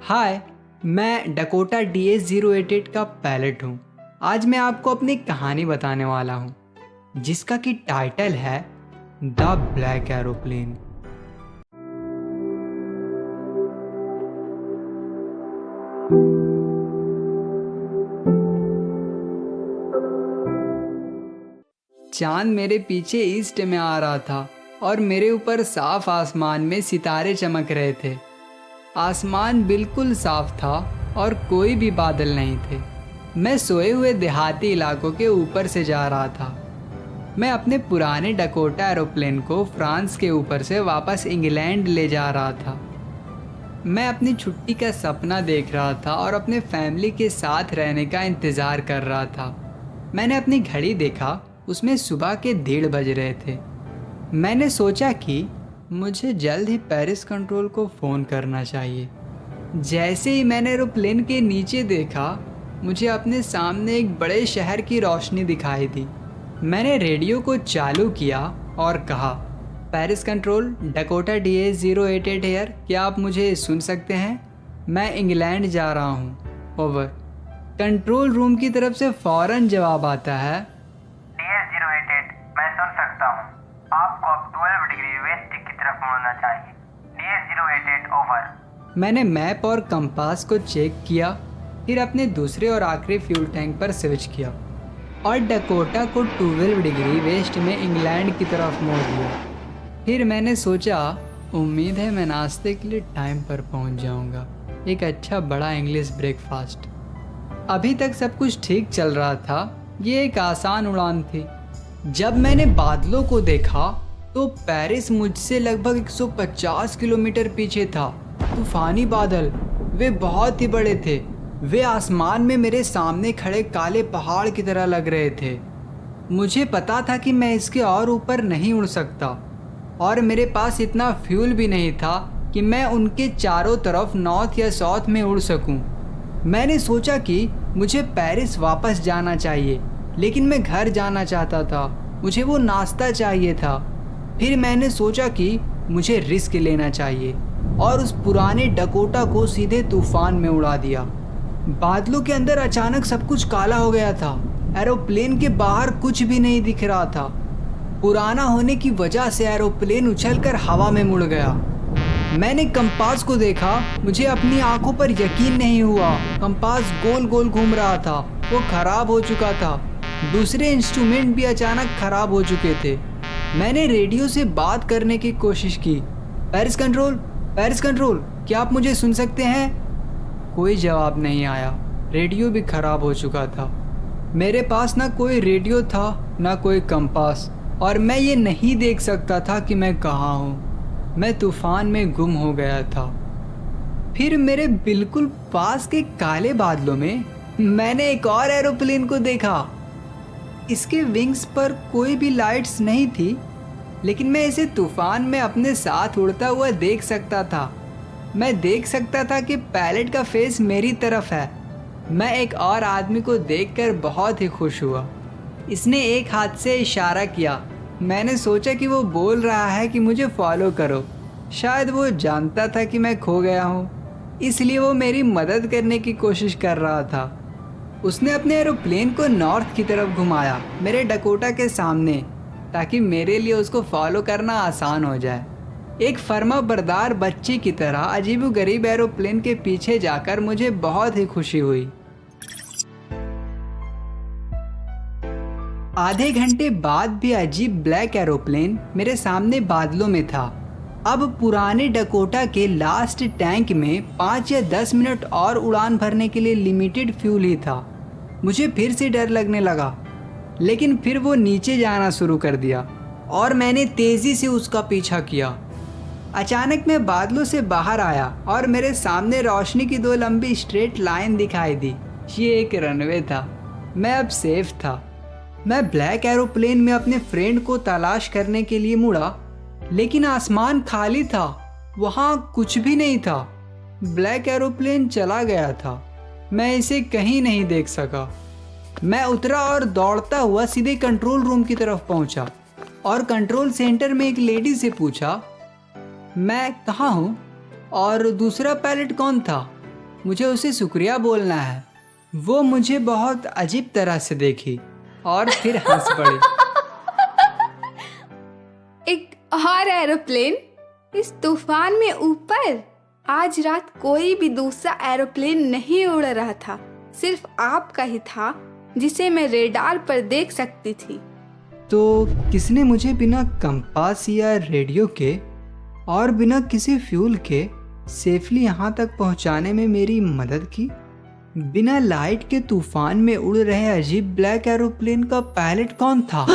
हाय, मैं Dakota DS-088 का pilot हूँ। आज मैं आपको अपनी कहानी बताने वाला हूँ, जिसका कि टाइटल है द ब्लैक एरोप्लेन। चांद मेरे पीछे ईस्ट में आ रहा था और मेरे ऊपर साफ आसमान में सितारे चमक रहे थे। आसमान बिल्कुल साफ था और कोई भी बादल नहीं थे। मैं सोए हुए देहाती इलाकों के ऊपर से जा रहा था। मैं अपने पुराने डकोटा एरोप्लेन को फ्रांस के ऊपर से वापस इंग्लैंड ले जा रहा था। मैं अपनी छुट्टी का सपना देख रहा था और अपने फैमिली के साथ रहने का इंतज़ार कर रहा था। मैंने अपनी घड़ी देखा, उसमें सुबह के 1:30 बज रहे थे। मैंने सोचा कि मुझे जल्द ही पेरिस कंट्रोल को फ़ोन करना चाहिए। जैसे ही मैंने एरोप्लेन के नीचे देखा, मुझे अपने सामने एक बड़े शहर की रोशनी दिखाई दी। मैंने रेडियो को चालू किया और कहा, Paris control, Dakota DS-088 here, क्या आप मुझे सुन सकते हैं? मैं इंग्लैंड जा रहा हूँ, ओवर। कंट्रोल रूम की तरफ से फ़ौरन जवाब आता है, DS-088, मैं सुन सकता हूँ। आपको अब 12 डिग्री वेस्ट की तरफ मुड़ना चाहिए। DS-088, over. मैंने मैप और कंपास को चेक किया, फिर अपने दूसरे और आखिरी फ्यूल टैंक पर स्विच किया और डकोटा को 12 डिग्री वेस्ट में इंग्लैंड की तरफ मोड़ दिया। फिर मैंने सोचा, उम्मीद है मैं नाश्ते के लिए टाइम पर पहुंच जाऊंगा। एक अच्छा बड़ा इंग्लिश ब्रेकफास्ट। अभी तक सब कुछ ठीक चल रहा था। ये एक आसान उड़ान थी। जब मैंने बादलों को देखा तो पेरिस मुझसे लगभग 150 किलोमीटर पीछे था। तूफानी बादल, वे बहुत ही बड़े थे। वे आसमान में मेरे सामने खड़े काले पहाड़ की तरह लग रहे थे। मुझे पता था कि मैं इसके और ऊपर नहीं उड़ सकता और मेरे पास इतना फ्यूल भी नहीं था कि मैं उनके चारों तरफ नॉर्थ या साउथ में उड़ सकूं। मैंने सोचा कि मुझे पेरिस वापस जाना चाहिए, लेकिन मैं घर जाना चाहता था। मुझे वो नाश्ता चाहिए था। फिर मैंने सोचा कि मुझे रिस्क लेना चाहिए और उस पुराने डकोटा को सीधे तूफान में उड़ा दिया। बादलों के अंदर अचानक सब कुछ काला हो गया था। एरोप्लेन के बाहर कुछ भी नहीं दिख रहा था। पुराना होने की वजह से एरोप्लेन उछलकर हवा में मुड़ गया। मैंने कंपास को देखा, मुझे अपनी आंखों पर यकीन नहीं हुआ। कंपास गोल गोल घूम रहा था, वो खराब हो चुका था। दूसरे इंस्ट्रूमेंट भी अचानक खराब हो चुके थे। मैंने रेडियो से बात करने की कोशिश की, पेरिस कंट्रोल, पेरिस कंट्रोल, क्या आप मुझे सुन सकते हैं? कोई जवाब नहीं आया। रेडियो भी खराब हो चुका था। मेरे पास ना कोई रेडियो था, ना कोई कंपास, और मैं ये नहीं देख सकता था कि मैं कहाँ हूँ। मैं तूफान में गुम हो गया था। फिर मेरे बिल्कुल पास के काले बादलों में मैंने एक और एरोप्लेन को देखा। इसके विंग्स पर कोई भी लाइट्स नहीं थी, लेकिन मैं इसे तूफान में अपने साथ उड़ता हुआ देख सकता था। मैं देख सकता था कि पायलट का फेस मेरी तरफ है। मैं एक और आदमी को देखकर बहुत ही खुश हुआ। इसने एक हाथ से इशारा किया। मैंने सोचा कि वो बोल रहा है कि मुझे फॉलो करो। शायद वो जानता था कि मैं खो गया हूँ, इसलिए वो मेरी मदद करने की कोशिश कर रहा था। उसने अपने एरोप्लेन को नॉर्थ की तरफ घुमाया, मेरे डकोटा के सामने, ताकि मेरे लिए उसको फॉलो करना आसान हो जाए। एक फर्मा बरदार बच्चे की तरह अजीबोगरीब एरोप्लेन के पीछे जाकर मुझे बहुत ही खुशी हुई। आधे घंटे बाद भी अजीब ब्लैक एरोप्लेन मेरे सामने बादलों में था। अब पुराने डकोटा के लास्ट टैंक में 5 या 10 मिनट और उड़ान भरने के लिए लिमिटेड फ्यूल ही था। मुझे फिर से डर लगने लगा, लेकिन फिर वो नीचे जाना शुरू कर दिया और मैंने तेज़ी से उसका पीछा किया। अचानक मैं बादलों से बाहर आया और मेरे सामने रोशनी की 2 लंबी स्ट्रेट लाइन दिखाई दी। ये एक रनवे था। मैं अब सेफ था। मैं ब्लैक एरोप्लेन में अपने फ्रेंड को तलाश करने के लिए मुड़ा, लेकिन आसमान खाली था। वहाँ कुछ भी नहीं था। ब्लैक एरोप्लेन चला गया था। मैं इसे कहीं नहीं देख सका। मैं उतरा और दौड़ता हुआ सीधे कंट्रोल रूम की तरफ पहुंचा और कंट्रोल सेंटर में एक लेडी से पूछा, मैं कहाँ हूँ और दूसरा पायलट कौन था? मुझे उसे शुक्रिया बोलना है। वो मुझे बहुत अजीब तरह से देखी और फिर हंस पड़ी। एक और एरोप्लेन इस तूफान में ऊपर? आज रात कोई भी दूसरा एरोप्लेन नहीं उड़ रहा था, सिर्फ आपका ही था जिसे मैं रेडार पर देख सकती थी। तो किसने मुझे बिना कंपास या रेडियो के और बिना किसी फ्यूल के सेफली यहाँ तक पहुँचाने में मेरी मदद की? बिना लाइट के तूफान में उड़ रहे अजीब ब्लैक एरोप्लेन का पायलट कौन था?